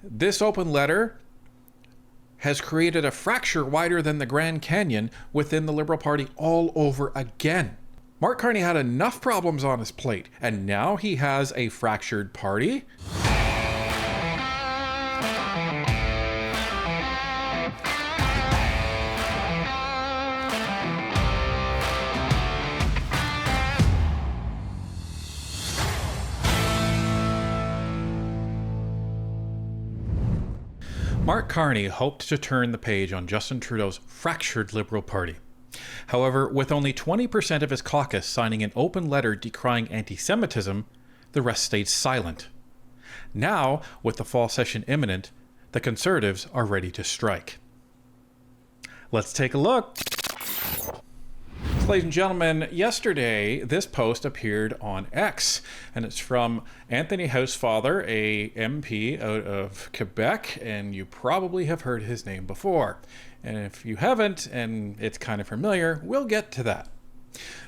This open letter has created a fracture wider than the Grand Canyon within the Liberal Party all over again. Mark Carney had enough problems on his plate, and now he has a fractured party? Mark Carney hoped to turn the page on Justin Trudeau's fractured Liberal Party. However, with only 20% of his caucus signing an open letter decrying anti-Semitism, the rest stayed silent. Now, with the fall session imminent, the Conservatives are ready to strike. Let's take a look. Ladies and gentlemen, yesterday this post appeared on X, and it's from Anthony Housefather, a MP out of Quebec, and you probably have heard his name before. And if you haven't, and it's kind of familiar, we'll get to that.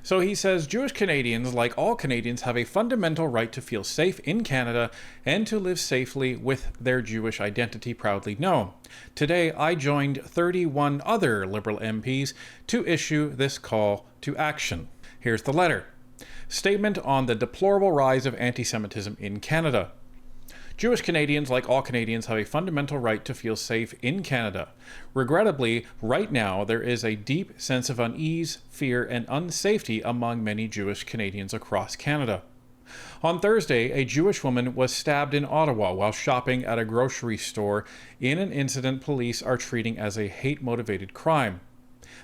So he says, Jewish Canadians, like all Canadians, have a fundamental right to feel safe in Canada and to live safely with their Jewish identity proudly known. Today, I joined 31 other Liberal MPs to issue this call to action. Here's the letter. Statement on the deplorable rise of anti-Semitism in Canada. Jewish Canadians, like all Canadians, have a fundamental right to feel safe in Canada. Regrettably, right now, there is a deep sense of unease, fear, and unsafety among many Jewish Canadians across Canada. On Thursday, a Jewish woman was stabbed in Ottawa while shopping at a grocery store in an incident police are treating as a hate-motivated crime.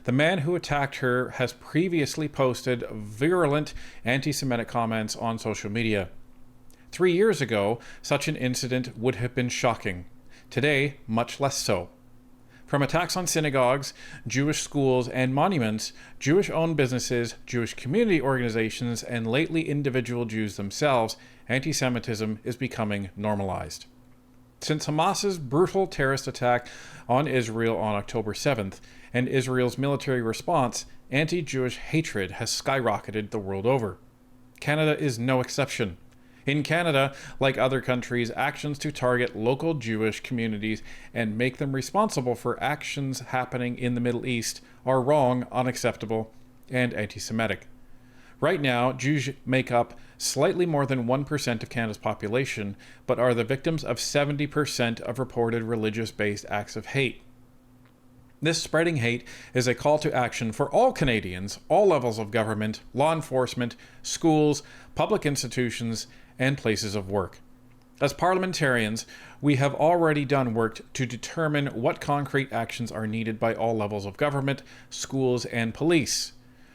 The man who attacked her has previously posted virulent anti-Semitic comments on social media. 3 years ago, such an incident would have been shocking. Today, much less so. From attacks on synagogues, Jewish schools and monuments, Jewish-owned businesses, Jewish community organizations, and lately individual Jews themselves, anti-Semitism is becoming normalized. Since Hamas's brutal terrorist attack on Israel on October 7th and Israel's military response, anti-Jewish hatred has skyrocketed the world over. Canada is no exception. In Canada, like other countries, actions to target local Jewish communities and make them responsible for actions happening in the Middle East are wrong, unacceptable, and anti-Semitic. Right now, Jews make up slightly more than 1% of Canada's population, but are the victims of 70% of reported religious-based acts of hate. This spreading hate is a call to action for all Canadians, all levels of government, law enforcement, schools, public institutions, and places of work. As parliamentarians, we have already done work to determine what concrete actions are needed by all levels of government, schools, and police.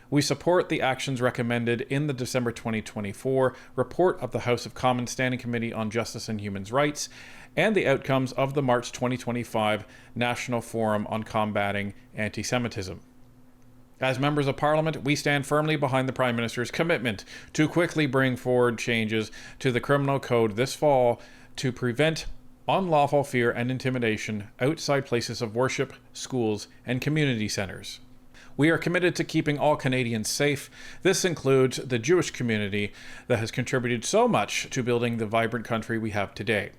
We support the actions recommended in the December 2024 report of the House of Commons Standing Committee on Justice and Human Rights and the outcomes of the March 2025 National Forum on Combating Anti-Semitism. As members of Parliament, we stand firmly behind the Prime Minister's commitment to quickly bring forward changes to the criminal code this fall to prevent unlawful fear and intimidation outside places of worship, schools, and community centers. We are committed to keeping all Canadians safe. This includes the Jewish community that has contributed so much to building the vibrant country we have today.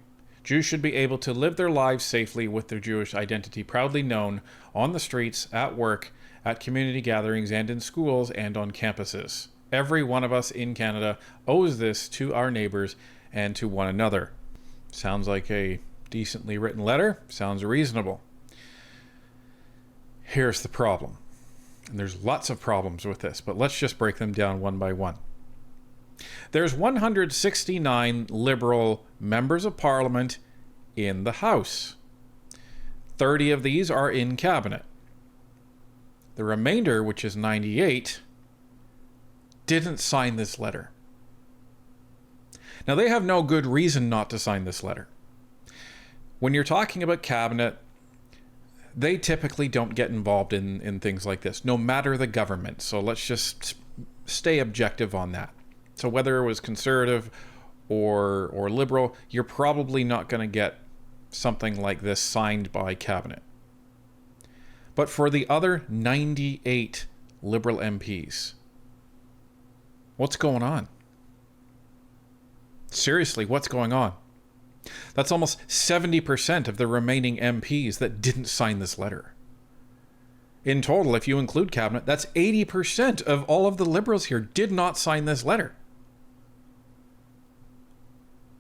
Jews should be able to live their lives safely with their Jewish identity proudly known on the streets, at work, at community gatherings, and in schools and on campuses. Every one of us in Canada owes this to our neighbors and to one another. Sounds like a decently written letter. Sounds reasonable. Here's the problem. And there's lots of problems with this, but let's just break them down one by one. There's 169 Liberal members of Parliament in the House. 30 of these are in Cabinet. The remainder, which is 98, didn't sign this letter. Now, they have no good reason not to sign this letter. When you're talking about Cabinet, they typically don't get involved in things like this, no matter the government. So let's just stay objective on that. So whether it was Conservative or Liberal, you're probably not going to get something like this signed by Cabinet. But for the other 98 Liberal MPs, what's going on? Seriously, what's going on? That's almost 70% of the remaining MPs that didn't sign this letter. In total, if you include cabinet, that's 80% of all of the Liberals here did not sign this letter.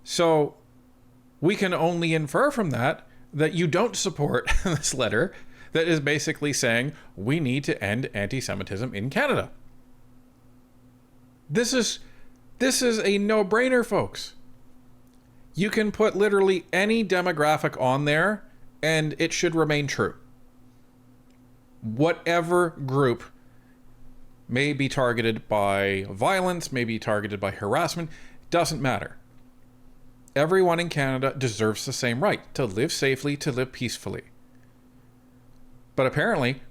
So we can only infer from that you don't support this letter that is basically saying we need to end anti-Semitism in Canada. This is a no-brainer, folks. You can put literally any demographic on there and it should remain true. Whatever group may be targeted by violence, may be targeted by harassment, doesn't matter. Everyone in Canada deserves the same right to live safely, to live peacefully. But apparently,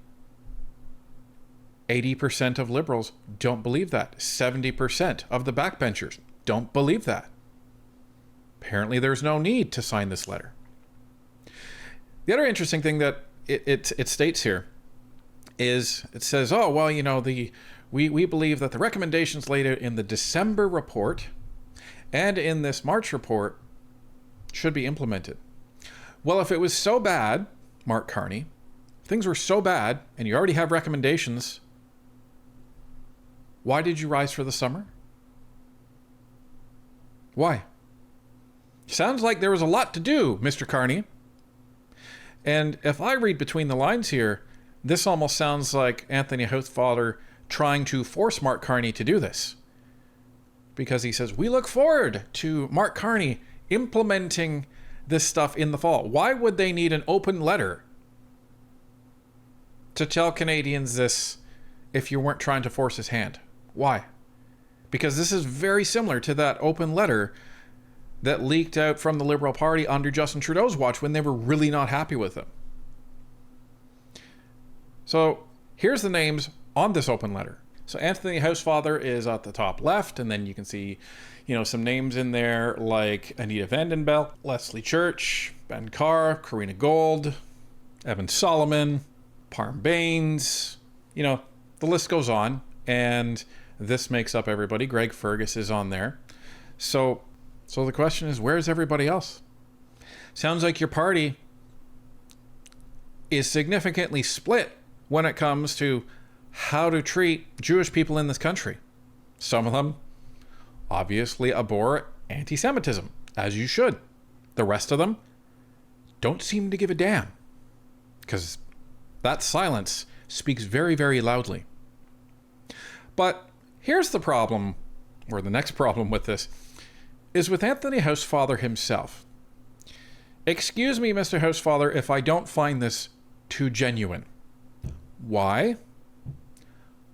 80% of Liberals don't believe that. 70% of the backbenchers don't believe that. Apparently, there's no need to sign this letter. The other interesting thing that it states here is it says, oh, well, you know, we believe that the recommendations laid out in the December report and in this March report should be implemented. Well, if it was so bad, Mark Carney, things were so bad, and you already have recommendations, why did you rise for the summer? Why? Sounds like there was a lot to do, Mr. Carney. And if I read between the lines here, this almost sounds like Anthony Housefather trying to force Mark Carney to do this. Because he says, we look forward to Mark Carney implementing this stuff in the fall. Why would they need an open letter to tell Canadians this if you weren't trying to force his hand? Why? Because this is very similar to that open letter that leaked out from the Liberal Party under Justin Trudeau's watch when they were really not happy with him. So here's the names on this open letter. So Anthony Housefather is at the top left, and then you can see, you know, some names in there like Anita Vandenbelt, Leslie Church, Ben Carr, Karina Gold, Evan Solomon, Parm Baines. You know, the list goes on, and this makes up everybody. Greg Fergus is on there. So the question is, where's everybody else? Sounds like your party is significantly split when it comes to how to treat Jewish people in this country. Some of them obviously abhor anti-Semitism, as you should. The rest of them don't seem to give a damn, because that silence speaks very, very loudly. But here's the problem, or the next problem with this, is with Anthony Housefather himself. Excuse me, Mr. Housefather, if I don't find this too genuine. Why?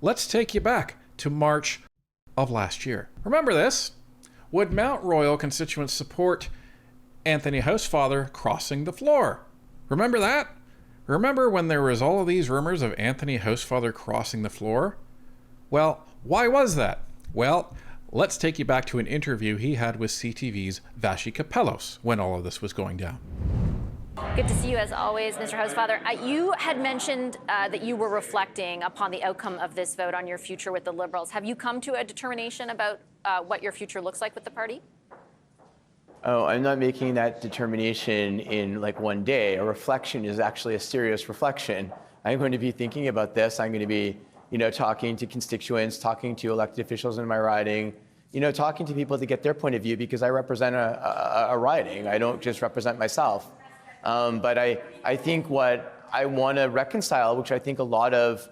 Let's take you back to March of last year. Remember this? Would Mount Royal constituents support Anthony Housefather crossing the floor? Remember that? Remember when there was all of these rumors of Anthony Housefather crossing the floor? Well, why was that? Well, let's take you back to an interview he had with CTV's Vashi Kapelos when all of this was going down. Good to see you as always, Mr. Housefather. You had mentioned that you were reflecting upon the outcome of this vote on your future with the Liberals. Have you come to a determination about what your future looks like with the party? Oh, I'm not making that determination in like one day. A reflection is actually a serious reflection. I'm going to be thinking about this. I'm going to be, talking to constituents, talking to elected officials in my riding, talking to people to get their point of view, because I represent a riding. I don't just represent myself. But I think what I want to reconcile, which I think a lot of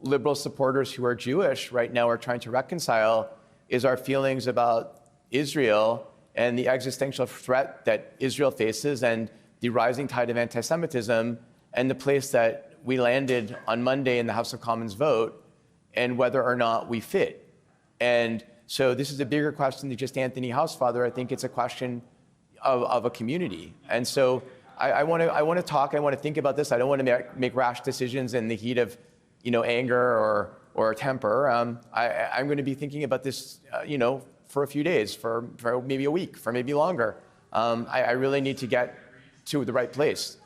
Liberal supporters who are Jewish right now are trying to reconcile, is our feelings about Israel and the existential threat that Israel faces and the rising tide of anti-Semitism and the place that we landed on Monday in the House of Commons vote and whether or not we fit. And so this is a bigger question than just Anthony Housefather. I think it's a question of a community. And so I want to talk. I want to think about this. I don't want to make rash decisions in the heat of, anger or temper. I'm going to be thinking about this, for a few days, for maybe a week, for maybe longer. I really need to get to the right place.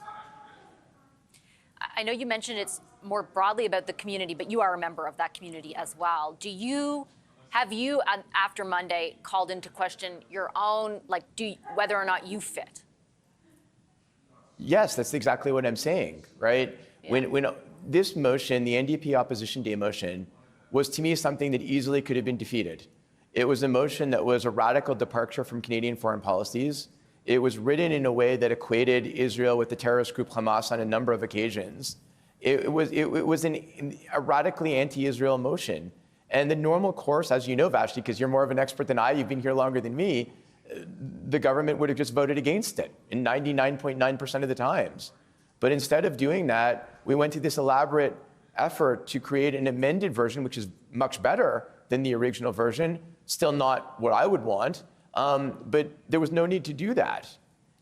I know you mentioned it's more broadly about the community, but you are a member of that community as well. Do you Have you, after Monday, called into question your own, whether or not you fit? Yes, that's exactly what I'm saying, right? Yeah. When this motion, the NDP Opposition Day motion, was to me something that easily could have been defeated. It was a motion that was a radical departure from Canadian foreign policies. It was written in a way that equated Israel with the terrorist group Hamas on a number of occasions. It was a radically anti-Israel motion. And the normal course, as you know, Vashti, because you're more of an expert than I, you've been here longer than me, the government would have just voted against it in 99.9% of the times. But instead of doing that, we went to this elaborate effort to create an amended version, which is much better than the original version. Still not what I would want, but there was no need to do that.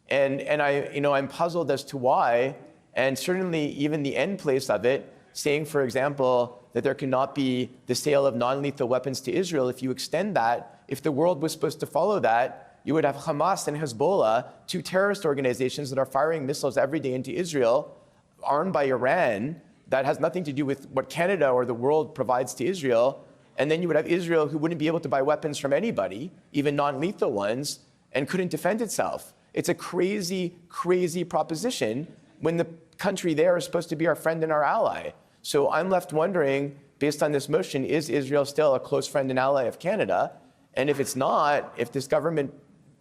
And I'm puzzled as to why, and certainly even the end place of it, saying, for example, that there cannot be the sale of non-lethal weapons to Israel. If you extend that, if the world was supposed to follow that, you would have Hamas and Hezbollah, two terrorist organizations that are firing missiles every day into Israel, armed by Iran, that has nothing to do with what Canada or the world provides to Israel. And then you would have Israel, who wouldn't be able to buy weapons from anybody, even non-lethal ones, and couldn't defend itself. It's a crazy, crazy proposition when the country there is supposed to be our friend and our ally. So I'm left wondering, based on this motion, is Israel still a close friend and ally of Canada? And if it's not, if this government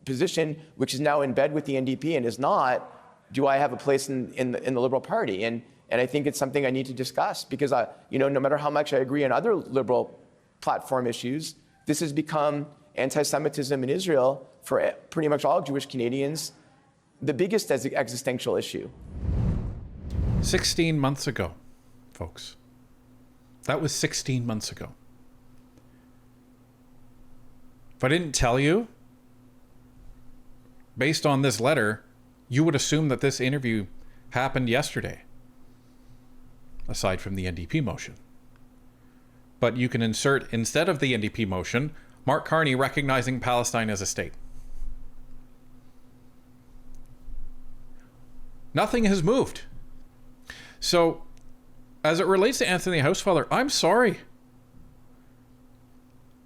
position, which is now in bed with the NDP and is not, do I have a place in the Liberal Party? And I think it's something I need to discuss, because no matter how much I agree on other Liberal platform issues, this has become anti-Semitism in Israel for pretty much all Jewish Canadians, the biggest existential issue. 16 months ago, folks. That was 16 months ago. If I didn't tell you, based on this letter, you would assume that this interview happened yesterday, aside from the NDP motion. But you can insert, instead of the NDP motion, Mark Carney recognizing Palestine as a state. Nothing has moved. So, as it relates to Anthony Housefather, I'm sorry.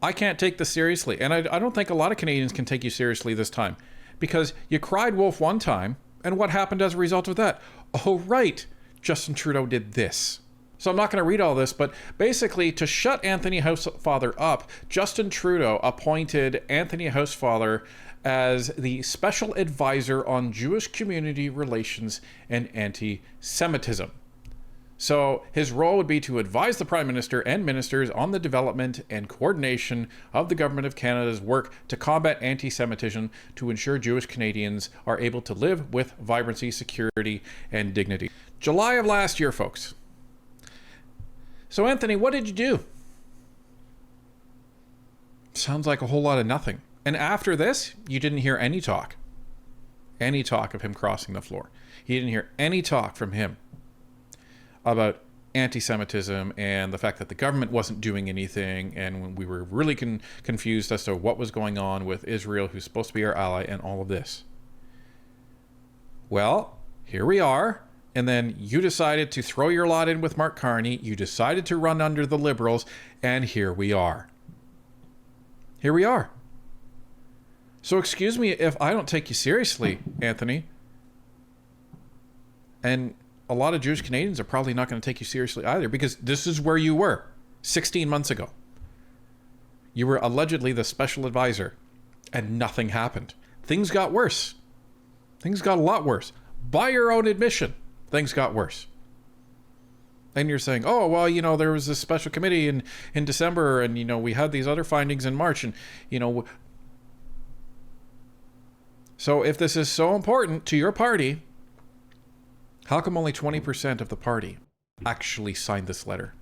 I can't take this seriously. And I don't think a lot of Canadians can take you seriously this time. Because you cried wolf one time, and what happened as a result of that? Oh, right, Justin Trudeau did this. So I'm not going to read all this, but basically, to shut Anthony Housefather up, Justin Trudeau appointed Anthony Housefather as the special advisor on Jewish community relations and anti-Semitism. So his role would be to advise the Prime Minister and ministers on the development and coordination of the Government of Canada's work to combat anti-Semitism, to ensure Jewish Canadians are able to live with vibrancy, security, and dignity. July of last year, folks. So Anthony, what did you do? Sounds like a whole lot of nothing. And after this, you didn't hear any talk of him crossing the floor. You didn't hear any talk from him about anti-Semitism and the fact that the government wasn't doing anything, and when we were really confused as to what was going on with Israel, who's supposed to be our ally, and all of this. Well, here we are, and then you decided to throw your lot in with Mark Carney, you decided to run under the Liberals, and here we are. Here we are. So excuse me if I don't take you seriously, Anthony. And a lot of Jewish Canadians are probably not going to take you seriously either, because this is where you were 16 months ago. You were allegedly the special advisor, and nothing happened. Things got worse. Things got a lot worse. By your own admission, things got worse. And you're saying, oh, well, there was this special committee in December, and, we had these other findings in March, and, So if this is so important to your party, how come only 20% of the party actually signed this letter?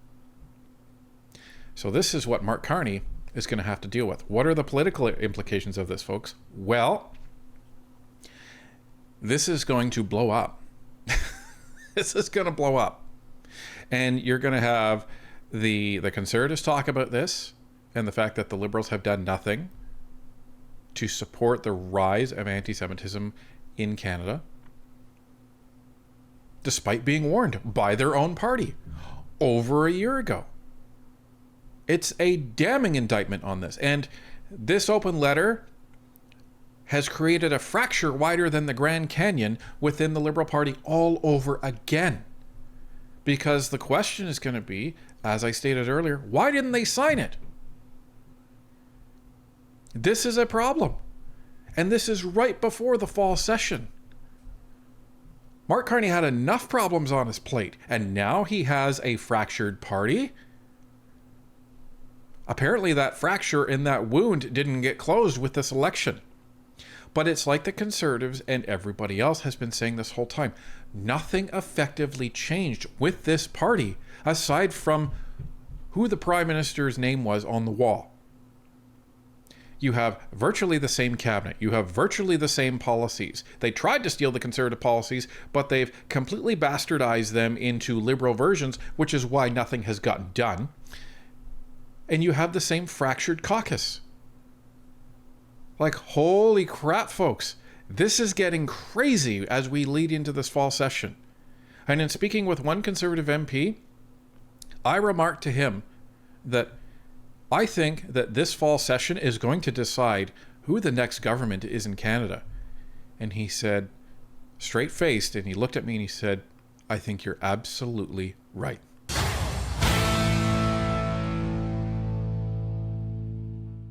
So this is what Mark Carney is going to have to deal with. What are the political implications of this, folks? Well, this is going to blow up. This is going to blow up. And you're going to have the Conservatives talk about this and the fact that the Liberals have done nothing to support the rise of anti-Semitism in Canada, despite being warned by their own party over a year ago. It's a damning indictment on this. And this open letter has created a fracture wider than the Grand Canyon within the Liberal Party all over again. Because the question is going to be, as I stated earlier, why didn't they sign it? This is a problem. And this is right before the fall session. Mark Carney had enough problems on his plate, and now he has a fractured party. Apparently that fracture in that wound didn't get closed with this election. But it's like the Conservatives and everybody else has been saying this whole time. Nothing effectively changed with this party aside from who the Prime Minister's name was on the wall. You have virtually the same cabinet. You have virtually the same policies. They tried to steal the Conservative policies, but they've completely bastardized them into Liberal versions, which is why nothing has gotten done. And you have the same fractured caucus. Like, holy crap, folks. This is getting crazy as we lead into this fall session. And in speaking with one Conservative MP, I remarked to him that I think that this fall session is going to decide who the next government is in Canada. And he said, straight-faced, and he looked at me and he said, I think you're absolutely right.